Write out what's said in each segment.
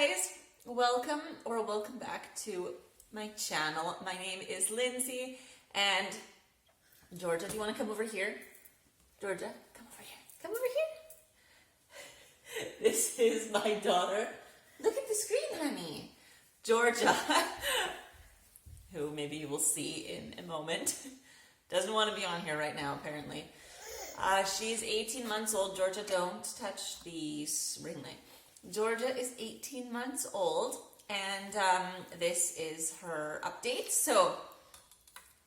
guys, welcome back to my channel. My name is Lindsay, and Georgia, do you want to come over here? Georgia, come over here. Come over here. This is my daughter. Look at the screen, honey. Georgia, who maybe you will see in a moment, doesn't want to be on here right now, apparently. She's 18 months old. Georgia, don't touch the ring light. Georgia is 18 months old, and this is her update. So,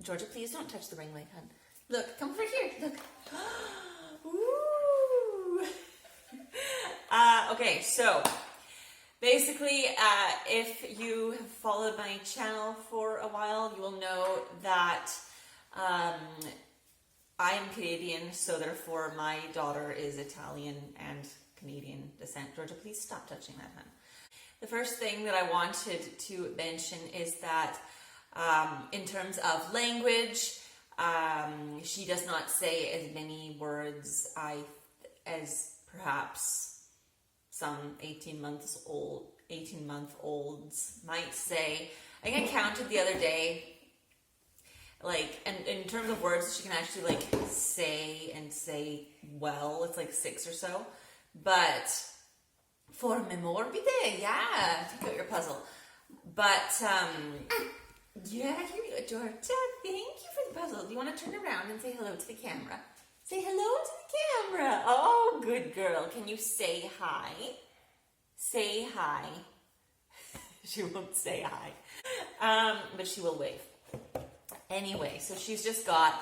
Georgia, please don't touch the ring light, hon. Look, come over here. Look. Ooh. Okay, so basically, if you have followed my channel for a while, you will know that I am Canadian, so therefore my daughter is Italian and Canadian descent. Georgia, please stop touching that, hun. The first thing that I wanted to mention is that in terms of language, she does not say as many words as perhaps some 18-month-olds might say. I think I counted the other day, and in terms of words she can actually say and say well, it's like 6 or so. But for me morbide, yeah, take out your puzzle. But yeah, here you go, Georgia. Thank you for the puzzle. Do you want to turn around and say hello to the camera? Say hello to the camera. Oh, good girl. Can you say hi? Say hi. She won't say hi, but she will wave. Anyway, so she's just got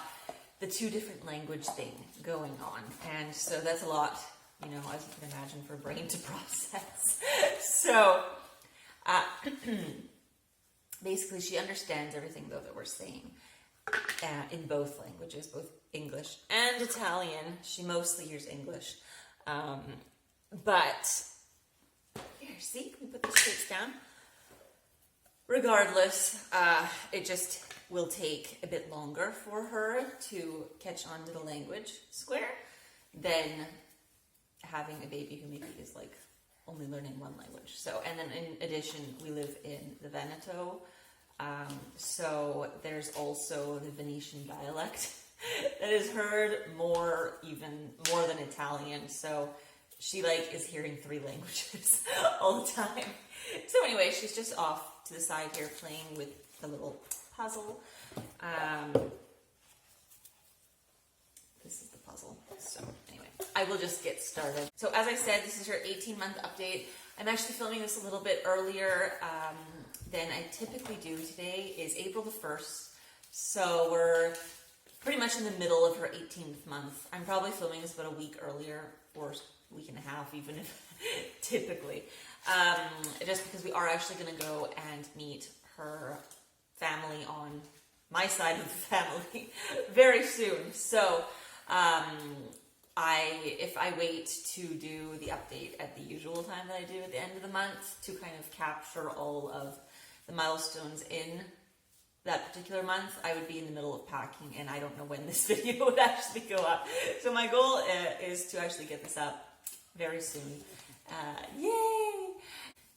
the 2 different language thing going on, and so that's a lot, as you can imagine, for a brain to process. So, basically, she understands everything, though, that we're saying in both languages, both English and Italian. She mostly hears English, but here, see, can we put the skates down? Regardless, it just will take a bit longer for her to catch on to the language square than having a baby who maybe is only learning one language. So, and then in addition, we live in the Veneto, so there's also the Venetian dialect that is heard even more than Italian. So she is hearing 3 languages all the time. So anyway, she's just off to the side here playing with the little puzzle. This is the puzzle. So anyway, I will just get started. So as I said, this is her 18-month update. I'm actually filming this a little bit earlier than I typically do. Today is April the 1st, so we're pretty much in the middle of her 18th month. I'm probably filming this about a week earlier, or a week and a half, even if typically. Just because we are actually going to go and meet her family on my side of the family very soon. So if I wait to do the update at the usual time that I do at the end of the month to kind of capture all of the milestones in that particular month, I would be in the middle of packing, and I don't know when this video would actually go up. So my goal is to actually get this up very soon. Yay!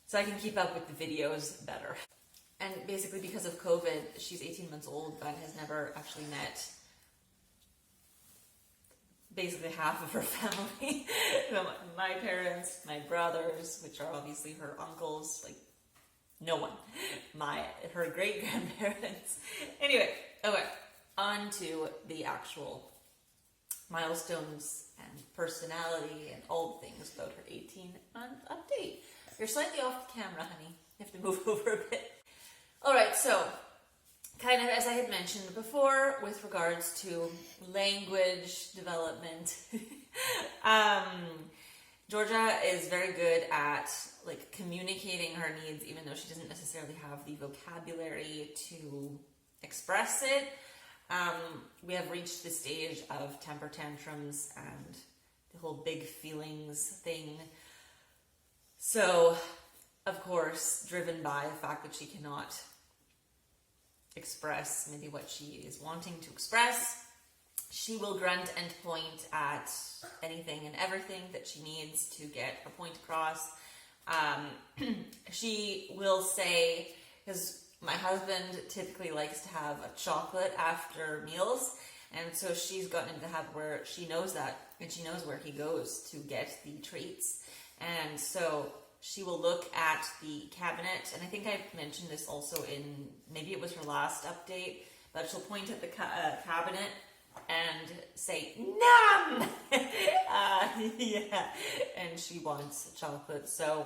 So I can keep up with the videos better. And basically because of COVID, she's 18 months old, but has never actually met basically half of her family. My parents, my brothers, which are obviously her uncles, no one. Her great-grandparents. Anyway, okay, on to the actual milestones and personality and all the things about her 18-month update. You're slightly off the camera, honey. You have to move over a bit. Alright, so, kind of as I had mentioned before, with regards to language development, Georgia is very good at communicating her needs, even though she doesn't necessarily have the vocabulary to express it. We have reached the stage of temper tantrums and the whole big feelings thing. So, of course, driven by the fact that she cannot express maybe what she is wanting to express, she will grunt and point at anything and everything that she needs to get her point across. she will say, because my husband typically likes to have a chocolate after meals, and so she's gotten into the habit where she knows that, and she knows where he goes to get the treats. And so she will look at the cabinet, and I think I mentioned this also in, maybe it was her last update, but she'll point at the cabinet and say, "Nom!" Yeah, and she wants chocolate. So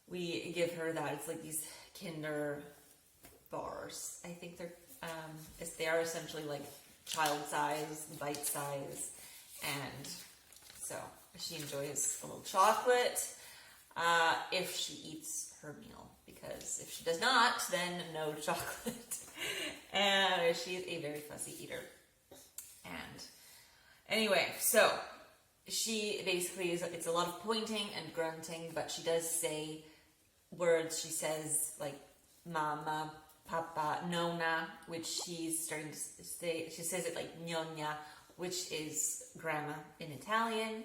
we give her that. It's like these Kinder bars. I think they are essentially like child size, bite size, and so she enjoys a little chocolate if she eats her meal, because if she does not, then no chocolate. And she is a very fussy eater. And anyway, so she basically it's a lot of pointing and grunting, but she does say words. She says like mama, papa, nonna, which she's starting to say. She says it like nonna, which is grandma in Italian.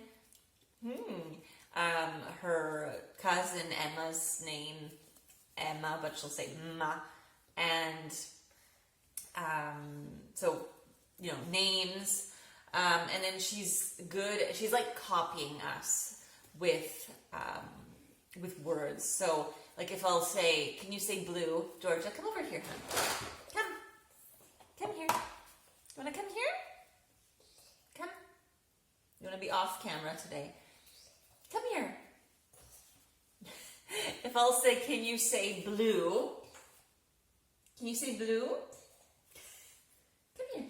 Her cousin Emma's name Emma, but she'll say ma, and so names, and then she's good. She's like copying us with words. So like if I'll say, "Can you say blue, Georgia? Come over here, hon. Come here. You wanna come here? Come. You wanna be off camera today? Come here." If I'll say, "Can you say blue? Can you say blue? Come here.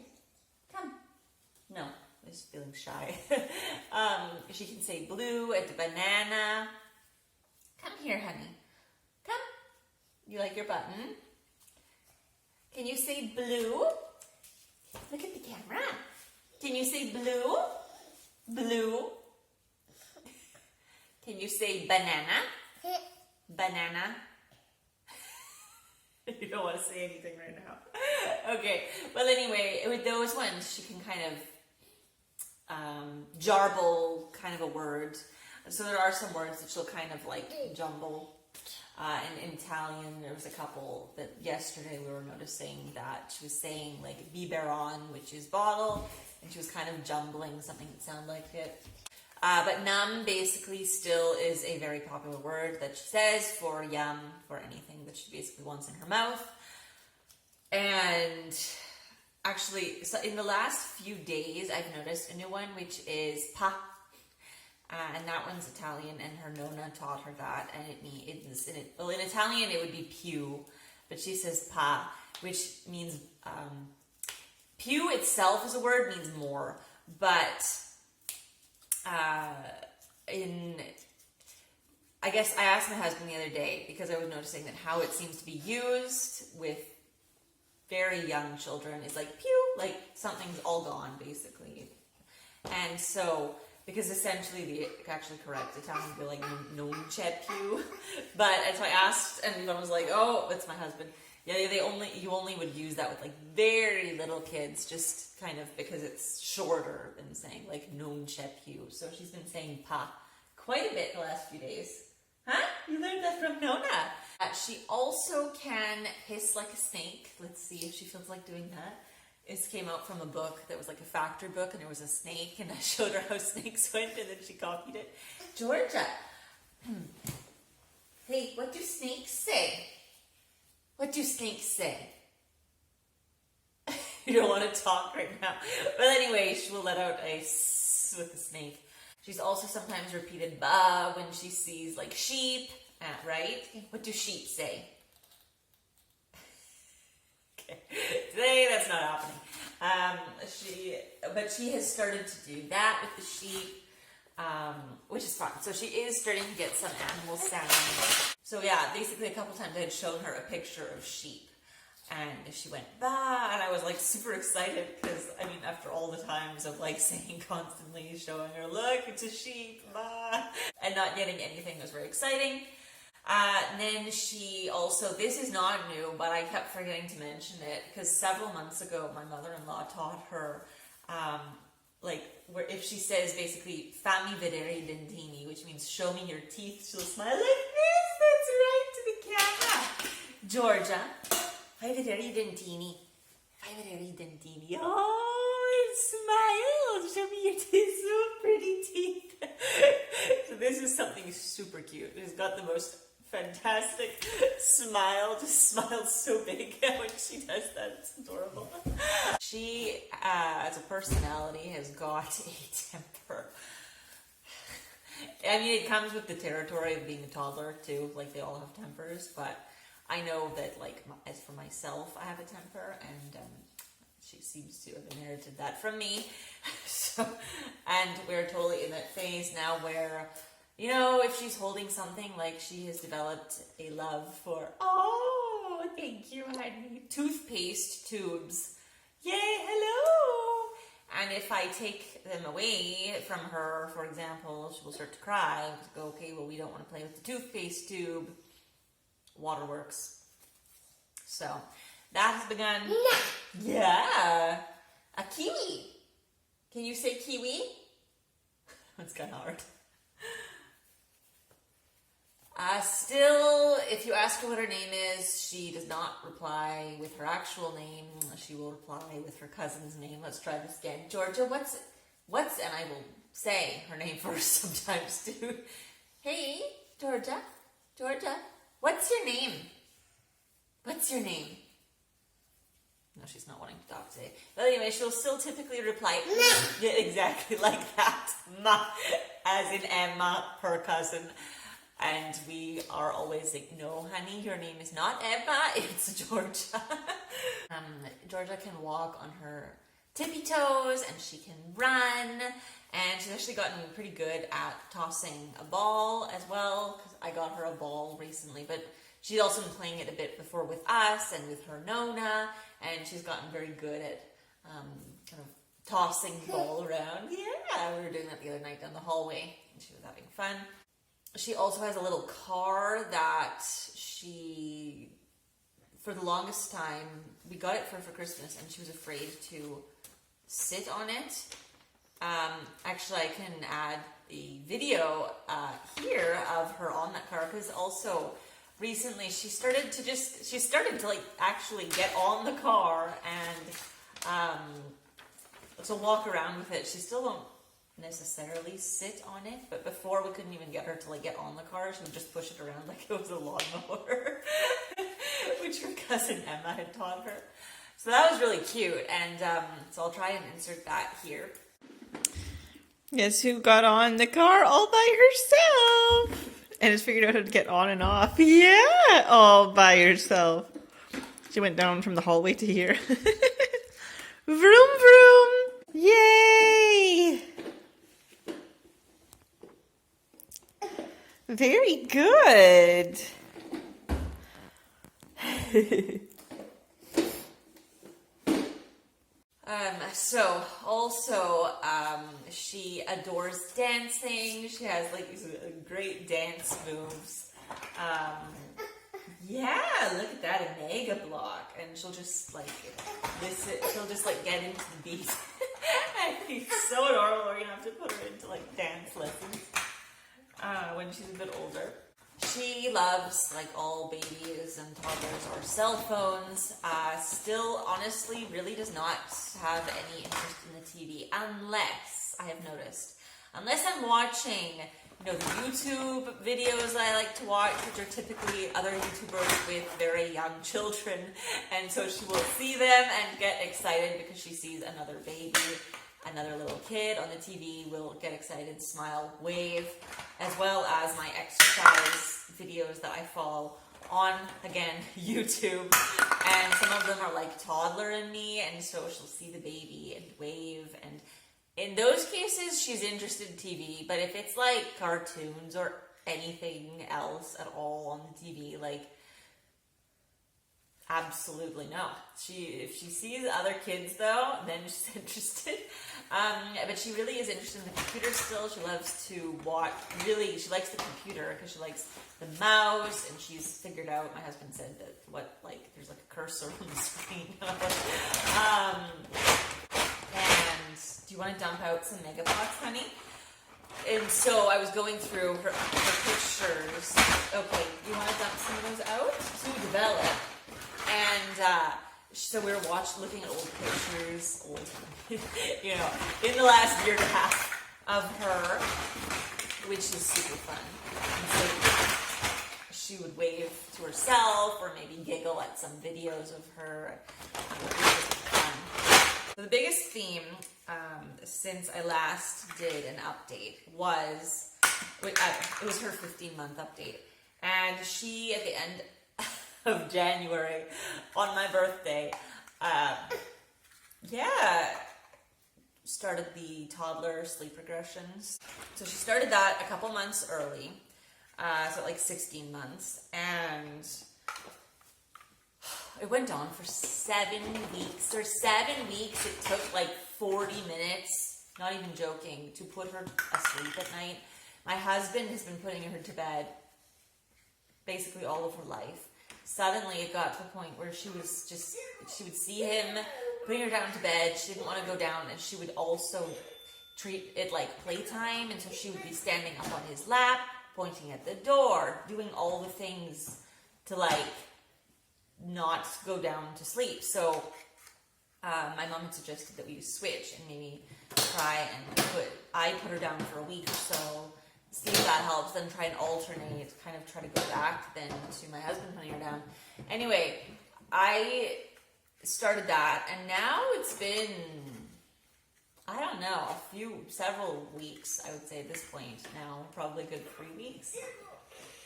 Come." No, I'm just feeling shy. She can say blue and banana. "Come here, honey. Come. You like your button? Can you say blue? Look at the camera. Can you say blue? Blue. Can you say banana? Banana." You don't want to say anything right now. Okay. Well, anyway, with those ones, she can kind of jarble kind of a word. So there are some words that she'll kind of like jumble. In Italian, there was a couple that yesterday we were noticing that she was saying like biberon, which is bottle, and she was kind of jumbling something that sounded like it. But num basically still is a very popular word that she says for yum, for anything that she basically wants in her mouth. And actually, so in the last few days, I've noticed a new one, which is pa. And that one's Italian, and her nonna taught her that. And in Italian it would be più, but she says pa, which means più itself as a word means more, but I guess I asked my husband the other day, because I was noticing that how it seems to be used with very young children is like pew, like something's all gone basically. And so, because essentially the actually correct Italian would be like non c'è più, but and so I asked, and everyone was like, "Oh, it's my husband." Yeah, you only would use that with like very little kids, just kind of because it's shorter than saying like non c'è più. So she's been saying pa quite a bit the last few days. Huh? You learned that from Nona. She also can hiss like a snake. Let's see if she feels like doing that. This came out from a book that was like a factory book, and there was a snake, and I showed her how snakes went, and then she copied it. Georgia, hey, what do snakes say? What do snakes say? You don't want to talk right now. But anyway, she will let out a s with the snake. She's also sometimes repeated ba when she sees like sheep, right? What do sheep say? Okay, today that's not happening. But she has started to do that with the sheep, which is fun. So she is starting to get some animal sounds. So yeah, basically a couple times I had shown her a picture of sheep, and she went bah, and I was like super excited because I mean after all the times of like saying constantly, showing her, look, it's a sheep, bah, and not getting anything was very exciting. Then she also, this is not new, but I kept forgetting to mention it because several months ago my mother-in-law taught her like, where if she says basically fammi vedere i dentini, which means show me your teeth, she'll smile like this. That's right, to the camera. Giorgia, fai vedere i dentini. Fai vedere i dentini. Oh, smile. Show me your teeth. So pretty teeth. So this is something super cute. It's got the most fantastic smile. Just smiles so big when she does that. It's adorable. She, as a personality, has got a temper. I mean, it comes with the territory of being a toddler too. Like, they all have tempers, but I know that, like, as for myself, I have a temper, and she seems to have inherited that from me. So, and we're totally in that phase now where, you know, if she's holding something, like, she has developed a love for, oh, thank you, honey, toothpaste tubes. Yay, hello! And if I take them away from her, for example, she will start to cry. I'll go, okay, well, we don't want to play with the toothpaste tube. Waterworks. So, that has begun. Yeah! A kiwi! Can you say kiwi? That's kind of hard. Still, if you ask her what her name is, she does not reply with her actual name. She will reply with her cousin's name. Let's try this again. Giorgia, what's, and I will say her name first sometimes too. Hey, Giorgia, what's your name? What's your name? No, she's not wanting to talk today. But anyway, she'll still typically reply, yeah, exactly like that. Ma, as in Emma, her cousin. And we are always like, no, honey, your name is not Emma, it's Giorgia. Giorgia can walk on her tippy toes, and she can run, and she's actually gotten pretty good at tossing a ball as well, because I got her a ball recently, but she's also been playing it a bit before with us and with her Nona, and she's gotten very good at kind of tossing the ball around. Yeah, we were doing that the other night down the hallway, and she was having fun. She also has a little car that she, for the longest time, we got it for her for Christmas, and she was afraid to sit on it. Actually, I can add a video here of her on that car, because also recently she started to like actually get on the car and to walk around with it. She still won't necessarily sit on it, but before we couldn't even get her to like get on the car. She would just push it around like it was a lawnmower, which her cousin Emma had taught her. So that was really cute, and so I'll try and insert that here. Guess who got on the car all by herself and has figured out how to get on and off? Yeah, all by herself. She went down from the hallway to here. Vroom vroom! Yay! Very good. So also, she adores dancing. She has like these great dance moves. Yeah, look at that, a mega block, and she'll just like listen. She'll just like get into the beat. And it's so adorable. We're gonna have to put her into like dance lessons when she's a bit older. She loves, like all babies and toddlers, our cell phones. Still, honestly, really does not have any interest in the TV unless, I have noticed, unless I'm watching, you know, the YouTube videos I like to watch, which are typically other YouTubers with very young children. And so she will see them and get excited because she sees another baby. Another little kid on the TV will get excited, smile, wave, as well as my exercise videos that I follow on, again, YouTube. And some of them are like toddler and me, and so she'll see the baby and wave. And in those cases, she's interested in TV. But if it's like cartoons or anything else at all on the TV, like, absolutely no. If she sees other kids though, then she's interested. But she really is interested in the computer still. She loves to watch, really, she likes the computer because she likes the mouse, and she's figured out, my husband said that there's like a cursor on the screen. And do you want to dump out some mega blocks, honey? And so I was going through her pictures. Okay, you want to dump some of those out to develop? And so we were looking at old pictures, you know, in the last year and a half of her, which is super fun. And so she would wave to herself or maybe giggle at some videos of her. It was fun. So the biggest theme since I last did an update was, it was her 15-month update. And she, at the end of January, on my birthday, started the toddler sleep regressions. So she started that a couple months early, so like 16 months, and it went on for 7 weeks. For 7 weeks, it took like 40 minutes, not even joking, to put her asleep at night. My husband has been putting her to bed basically all of her life. Suddenly it got to the point where she would see him putting her down to bed. She didn't want to go down, and she would also treat it like playtime, and so she would be standing up on his lap, pointing at the door, doing all the things to like not go down to sleep. So my mom had suggested that we switch and maybe try and I put her down for a week or so, see if that helps, then try and alternate, kind of try to go back then to my husband putting her down. Anyway, I started that, and now it's been, I don't know, several weeks, I would say at this point now, probably a good 3 weeks.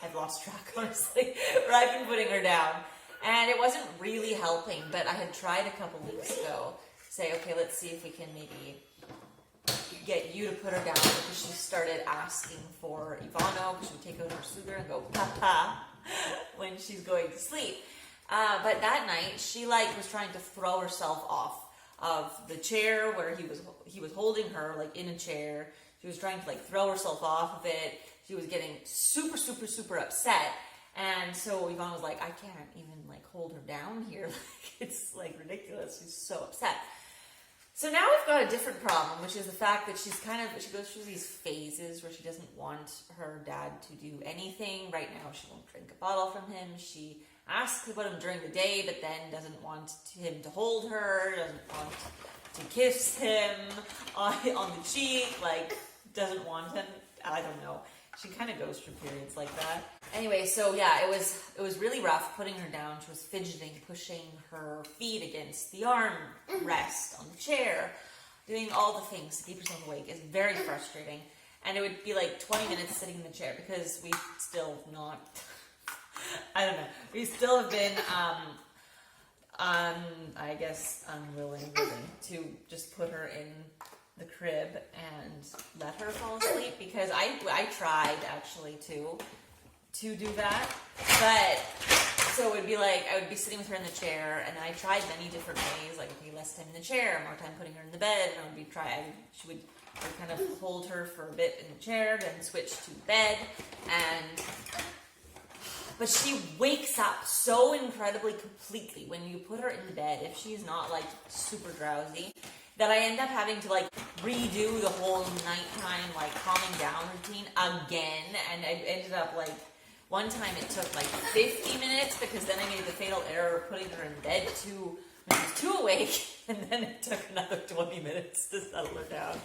I've lost track, honestly, where I've been putting her down. And it wasn't really helping, but I had tried a couple weeks ago, say, okay, let's see if we can maybe get you to put her down, because she started asking for Ivano, because she would take out her sugar and go, papa, when she's going to sleep. But that night, she was trying to throw herself off of the chair where he was holding her, like in a chair. She was trying to throw herself off of it. She was getting super, super, super upset. And so Yvonne was like, I can't even hold her down here. It's ridiculous. She's so upset. So now we've got a different problem, which is the fact that she goes through these phases where she doesn't want her dad to do anything. Right now, she won't drink a bottle from him. She asks about him during the day, but then doesn't want him to hold her, doesn't want to kiss him on the cheek, doesn't want him. I don't know. She kind of goes through periods like that. Anyway, so yeah, it was really rough putting her down. She was fidgeting, pushing her feet against the arm rest on the chair, doing all the things to keep herself awake. It's very frustrating. And it would be 20 minutes sitting in the chair because we still not, I don't know, we still have been, I guess, unwilling really to just put her in the crib and let her fall asleep, because I tried actually to do that, but so it would be I would be sitting with her in the chair, and I tried many different ways, okay, less time in the chair, more time putting her in the bed, and I would kind of hold her for a bit in the chair, then switch to the bed, but she wakes up so incredibly completely when you put her in the bed, if she's not super drowsy, that I end up having to redo the whole nighttime calming down routine again. And I ended up one time it took 50 minutes, because then I made the fatal error of putting her in bed when she was too awake, and then it took another 20 minutes to settle her down.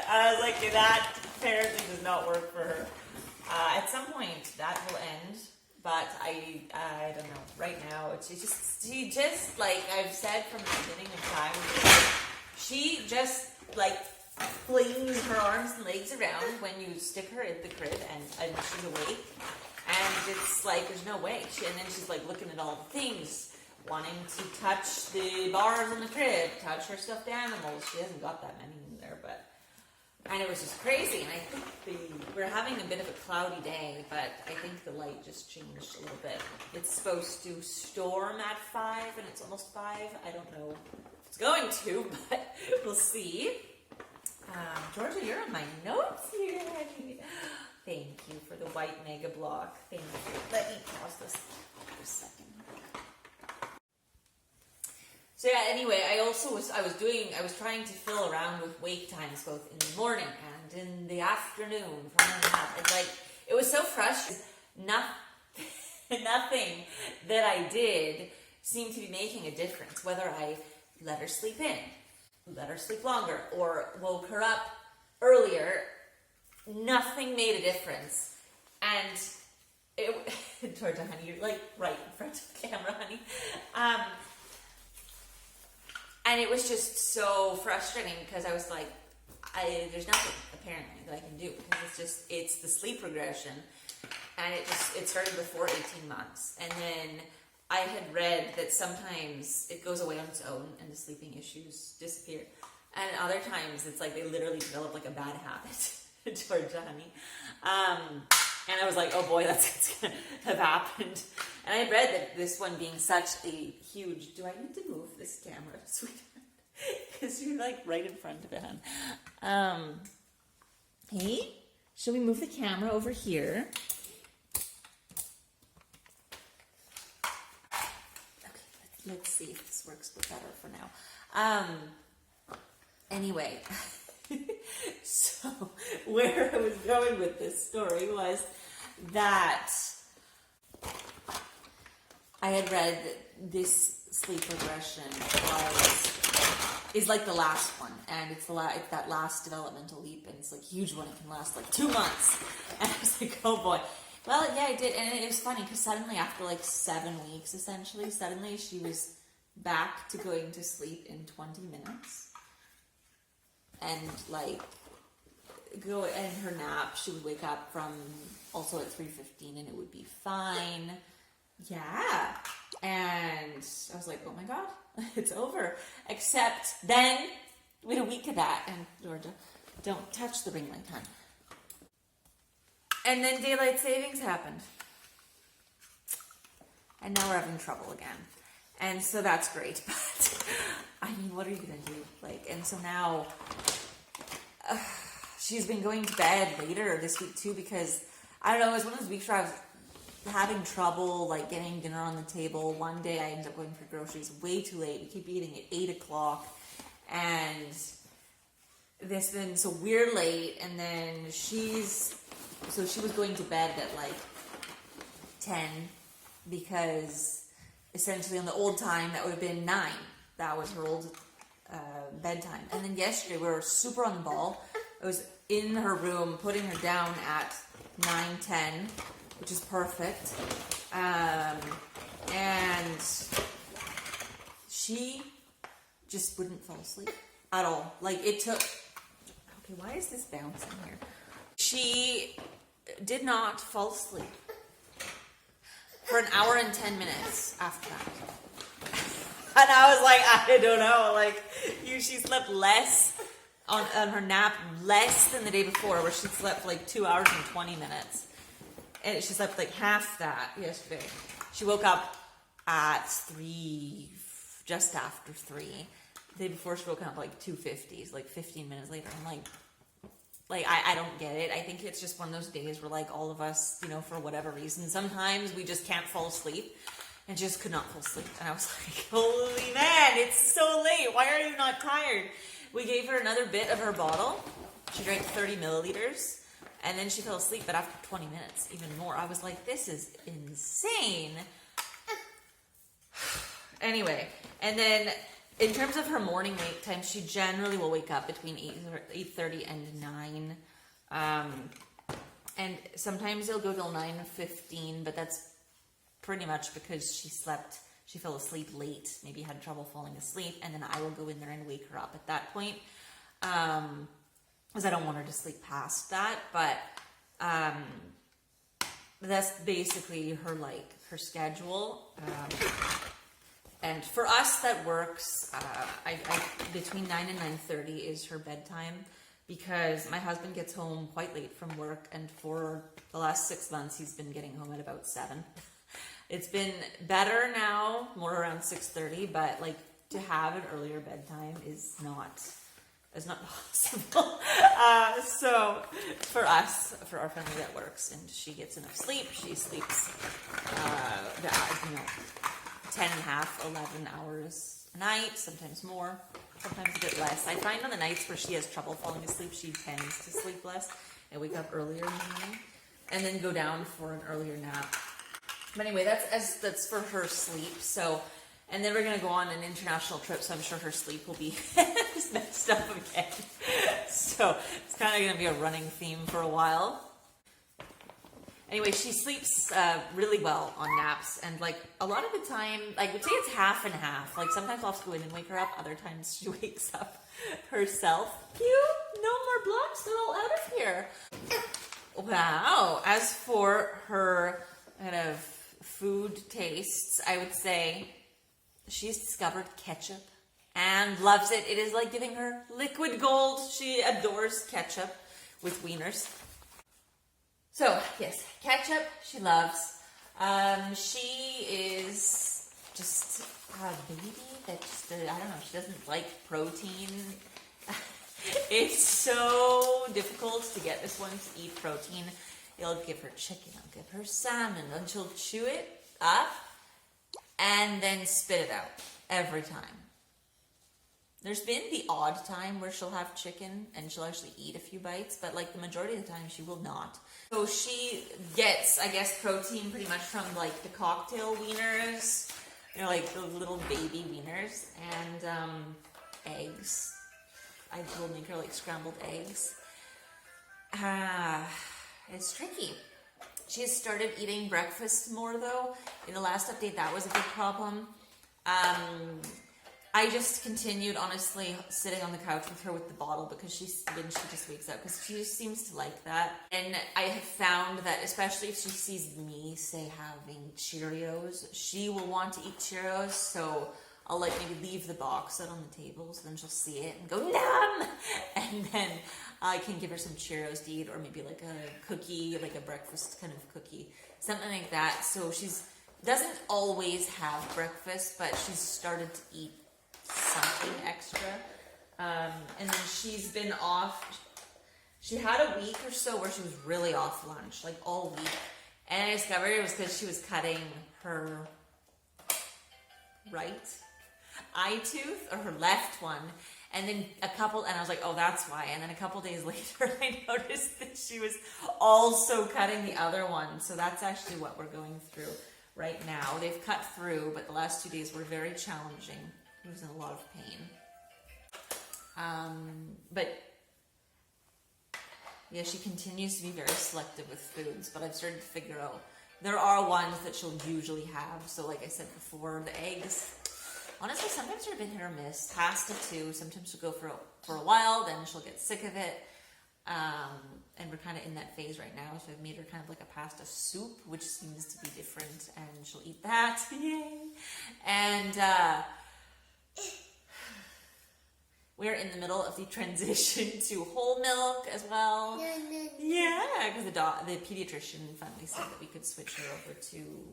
I was like, that apparently does not work for her. At some point that will end, but I don't know. Right now she just I've said from the beginning of time, she just flings her arms and legs around when you stick her in the crib and she's awake, and it's there's no way. And then she's looking at all the things, wanting to touch the bars in the crib, touch her stuffed animals. She hasn't got that many in there, and it was just crazy. And I think we're having a bit of a cloudy day, but I think the light just changed a little bit. It's supposed to storm at 5, and it's almost 5. I don't know if it's going to, but we'll see. Giorgia, you're on my notes here. Thank you for the white mega block. Thank you. Let me pause this for a second. So yeah, anyway, I was trying to fill around with wake times both in the morning and in the afternoon from her nap. And like, it was so frustrating. Nothing that I did seemed to be making a difference, whether I let her sleep in, let her sleep longer, or woke her up earlier. Nothing made a difference. And Georgia, honey, you're like right in front of the camera, honey. And it was just so frustrating because I was like, there's nothing apparently that I can do because it's the sleep regression, and it started before 18 months, and then I had read that sometimes it goes away on its own and the sleeping issues disappear, and other times it's like they literally develop like a bad habit. Georgia, honey. And I was like, oh boy, that's gonna have happened. And I had read that this one being such a huge, do I need to move this camera, sweetheart? Because you're like right in front of it, hon. Hey, shall we move the camera over here? Okay, let's see if this works better for now. Anyway, so where I was going with this story was that I had read that this sleep regression is like the last one, and it's that last developmental leap, and it's like a huge one. It can last like 2 months, and I was like, oh boy. Well, yeah, I did, and it was funny because suddenly, after like 7 weeks, essentially, suddenly she was back to going to sleep in 20 minutes, and like go in her nap. She would wake up from also at 3:15, and it would be fine. Yeah. And I was like, oh my God, it's over. Except then we had a week of that, and Georgia, don't touch the ring light, hon. And then daylight savings happened. And now we're having trouble again. And so that's great, but I mean, what are you gonna do? Like, and so now she's been going to bed later this week too, because I don't know, it was one of those weeks where I was having trouble like getting dinner on the table. One day I ended up going for groceries way too late. We keep eating at 8 o'clock, and this been so we're late, and then she was going to bed at like 10, because essentially on the old time that would have been 9. That was her old bedtime. And then yesterday we were super on the ball. I was in her room putting her down at 9:10, which is perfect. And she just wouldn't fall asleep at all. Like, it took... Okay, why is this bouncing here? She did not fall asleep for an hour and 10 minutes after that. And I was like, I don't know, like, she slept less on her nap, less than the day before, where she slept like 2 hours and 20 minutes. And she slept like half that yesterday. She woke up at 3, just after 3. The day before, she woke up like 2:50, like 15 minutes later. I'm like, I don't get it. I think it's just one of those days where, like, all of us, you know, for whatever reason, sometimes we just can't fall asleep, and just could not fall asleep. And I was like, holy man, it's so late. Why are you not tired? We gave her another bit of her bottle. She drank 30 milliliters, and then she fell asleep, but after 20 minutes, even more. I was like, this is insane. Anyway, and then in terms of her morning wake time, she generally will wake up between 8:30 and 9. And sometimes it'll go till 9:15, but that's pretty much because she fell asleep late, maybe had trouble falling asleep, and then I will go in there and wake her up at that point. Because I don't want her to sleep past that, but that's basically her schedule. And for us, that works. I between 9 and 9:30 is her bedtime, because my husband gets home quite late from work, and for the last 6 months, he's been getting home at about 7. It's been better now, more around 6:30, but like, to have an earlier bedtime is not possible. So for us, for our family, that works, and she gets enough sleep. She sleeps, 10 and a half, 11 hours a night, sometimes more, sometimes a bit less. I find on the nights where she has trouble falling asleep, she tends to sleep less and wake up earlier in the morning and then go down for an earlier nap. But anyway, that's for her sleep. So, and then we're gonna go on an international trip, so I'm sure her sleep will be messed up again. So it's kind of gonna be a running theme for a while. Anyway, she sleeps really well on naps, and like a lot of the time, I would say it's half and half. Like sometimes I'll have to go in and wake her up, other times she wakes up herself. Pew! No more blocks, they're all out of here. Wow. As for her kind of food tastes, I would say she's discovered ketchup and loves it. It is like giving her liquid gold. She adores ketchup with wieners. So, yes, ketchup she loves. She is just a baby that just, I don't know, she doesn't like protein. It's so difficult to get this one to eat protein. You'll give her chicken, I'll give her salmon, and she'll chew it up and then spit it out every time. There's been the odd time where she'll have chicken and she'll actually eat a few bites, but like the majority of the time she will not. So she gets, I guess, protein pretty much from like the cocktail wieners, you know, like the little baby wieners, and eggs. I will make her like scrambled eggs. It's tricky. She has started eating breakfast more though. In the last update, that was a big problem. I just continued, honestly, sitting on the couch with her with the bottle because she just wakes up because she just seems to like that. And I have found that especially if she sees me, say, having Cheerios, she will want to eat Cheerios. So I'll like maybe leave the box out on the table so then she'll see it and go, "Nom!" And then I can give her some Cheerios to eat, or maybe like a cookie, like a breakfast kind of cookie, something like that. So doesn't always have breakfast, but she's started to eat something extra. And then she's been off. She had a week or so where she was really off lunch, like all week. And I discovered it was because she was cutting her right eye tooth, or her left one. And then and I was like, oh, that's why. And then a couple days later, I noticed that she was also cutting the other one. So that's actually what we're going through right now. They've cut through, but the last 2 days were very challenging. He was in a lot of pain. But yeah, she continues to be very selective with foods, but I've started to figure out there are ones that she'll usually have. So like I said before, the eggs, honestly, sometimes they're a bit hit or miss. Pasta too. Sometimes she'll go for a while, then she'll get sick of it. And we're kind of in that phase right now. So I've made her kind of like a pasta soup, which seems to be different, and she'll eat that. Yay! And we're in the middle of the transition to whole milk as well. Yeah, because the pediatrician finally said that we could switch her over to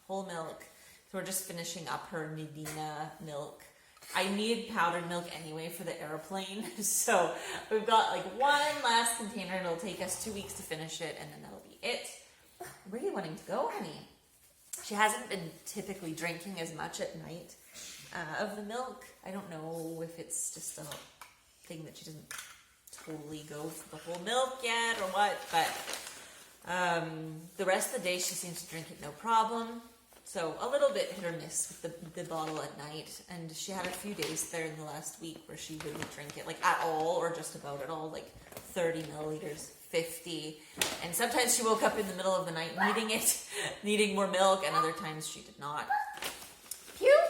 whole milk. So we're just finishing up her Medina milk. I need powdered milk anyway for the airplane. So we've got like one last container, and it'll take us 2 weeks to finish it, and then that'll be it. Where are you wanting to go, honey? She hasn't been typically drinking as much at night of the milk. I don't know if it's just a thing that she doesn't totally go for the whole milk yet or what, but the rest of the day she seems to drink it no problem. So a little bit hit or miss with the bottle at night. And she had a few days there in the last week where she wouldn't drink it like at all, or just about at all, like 30 milliliters, 50. And sometimes she woke up in the middle of the night needing more milk, and other times she did not. Pew!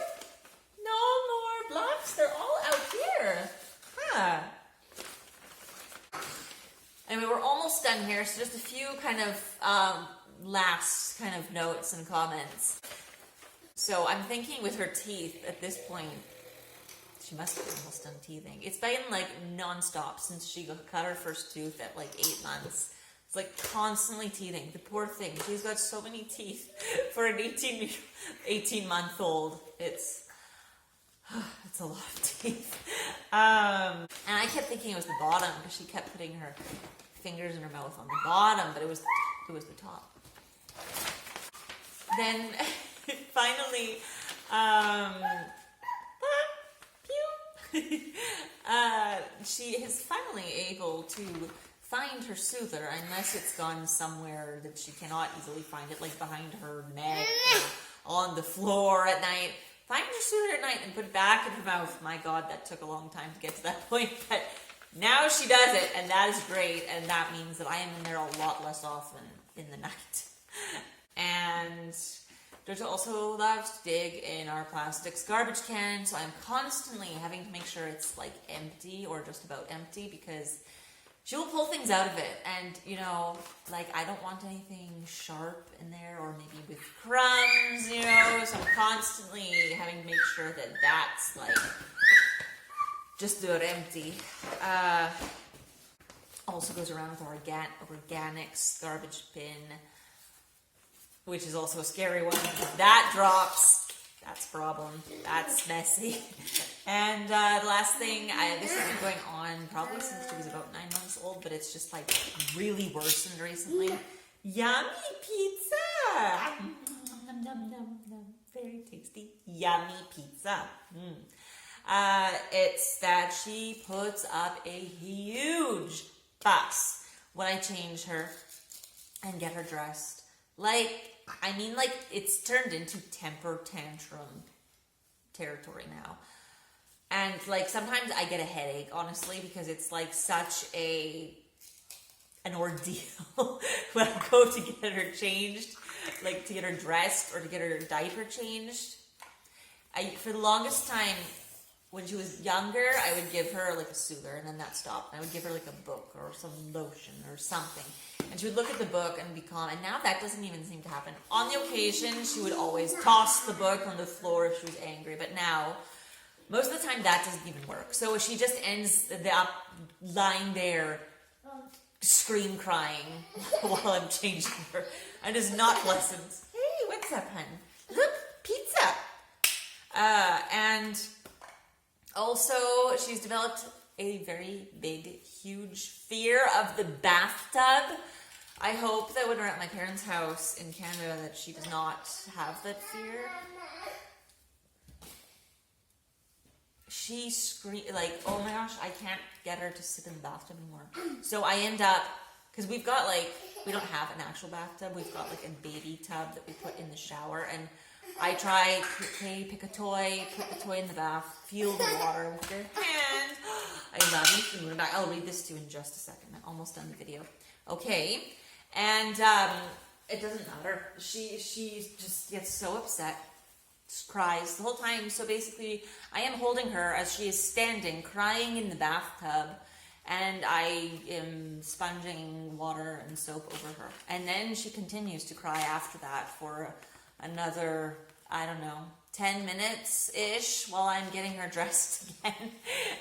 No more blocks, they're all out here. Huh. Anyway, we're almost done here, so just a few kind of last kind of notes and comments. So I'm thinking with her teeth at this point, she must be almost done teething. It's been like nonstop since she cut her first tooth at like 8 months. It's like constantly teething. The poor thing. She's got so many teeth for an 18-month-old. It's a lot of teeth. And I kept thinking it was the bottom because she kept putting her fingers in her mouth on the bottom, but it was the top. Then finally, she is finally able to find her soother, unless it's gone somewhere that she cannot easily find it, like behind her neck or on the floor at night. Find her soother at night and put it back in her mouth. My God, that took a long time to get to that point, but now she does it, and that is great, and that means that I am in there a lot less often in the night. And Giorgia also loves to dig in our plastics garbage can, so I'm constantly having to make sure it's like empty or just about empty, because she will pull things out of it, and you know, like I don't want anything sharp in there, or maybe with crumbs, you know, so I'm constantly having to make sure that that's like just about empty. Also goes around with our organics garbage bin, which is also a scary one. If that drops, that's a problem. That's messy. And the last thing, this has been going on probably since she was about 9 months old, but it's just like really worsened recently. Yummy pizza! Nom, nom, nom, nom. Very tasty. Yummy pizza. It's that she puts up a huge fuss when I change her and get her dressed. Like, I mean, like, it's turned into temper tantrum territory now. And, like, sometimes I get a headache, honestly, because it's, like, such an ordeal when I go to get her changed, like, to get her dressed or to get her diaper changed. For the longest time, when she was younger, I would give her like a soother, and then that stopped. I would give her like a book or some lotion or something, and she would look at the book and be calm. And now that doesn't even seem to happen. On the occasion, she would always toss the book on the floor if she was angry, but now most of the time that doesn't even work. So she just ends up lying there, scream crying while I'm changing her, and it's not pleasant. Hey, what's up, hun? Look, pizza. And also, she's developed a very big, huge fear of the bathtub. I hope that when we're at my parents' house in Canada that she does not have that fear. She screams, like, oh my gosh, I can't get her to sit in the bathtub anymore. So I end up, because we've got like, we don't have an actual bathtub, we've got like a baby tub that we put in the shower, and I try, okay, pick a toy, put the toy in the bath, feel the water with your hand. I love you. I'll read this to you in just a second. I'm almost done the video. Okay. And it doesn't matter. She just gets so upset, just cries the whole time. So basically, I am holding her as she is standing, crying in the bathtub, and I am sponging water and soap over her. And then she continues to cry after that for another, I don't know, 10 minutes-ish while I'm getting her dressed again.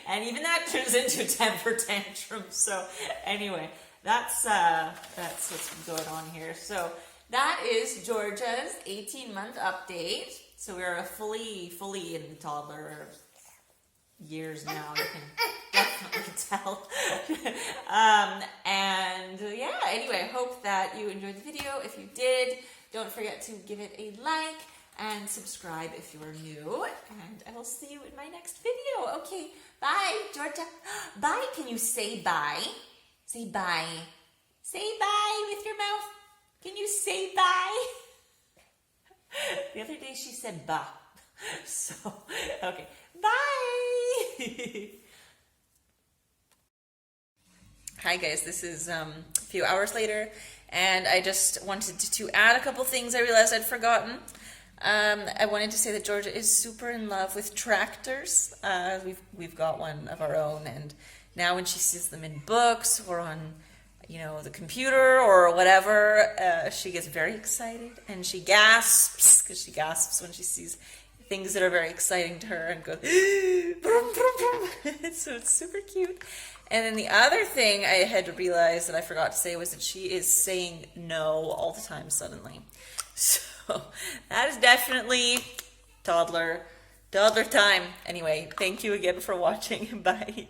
And even that turns into a temper tantrum. So anyway, that's what's going on here. So that is Georgia's 18-month update. So we're fully in the toddler years now, you can definitely tell. And yeah, anyway, I hope that you enjoyed the video. If you did, don't forget to give it a like and subscribe if you are new. And I will see you in my next video. Okay, bye, Georgia. Bye. Can you say bye? Say bye. Say bye with your mouth. Can you say bye? The other day she said bah. So, okay. Bye. Hi guys, this is a few hours later, and I just wanted to add a couple things I realized I'd forgotten. I wanted to say that Georgia is super in love with tractors. We've got one of our own, and now when she sees them in books or on, you know, the computer or whatever, she gets very excited, and she gasps, because she gasps when she sees things that are very exciting to her, and goes, brum, brum, brum. So it's super cute. And then the other thing I had to realize that I forgot to say was that she is saying no all the time suddenly. So that is definitely toddler time. Anyway, thank you again for watching. Bye.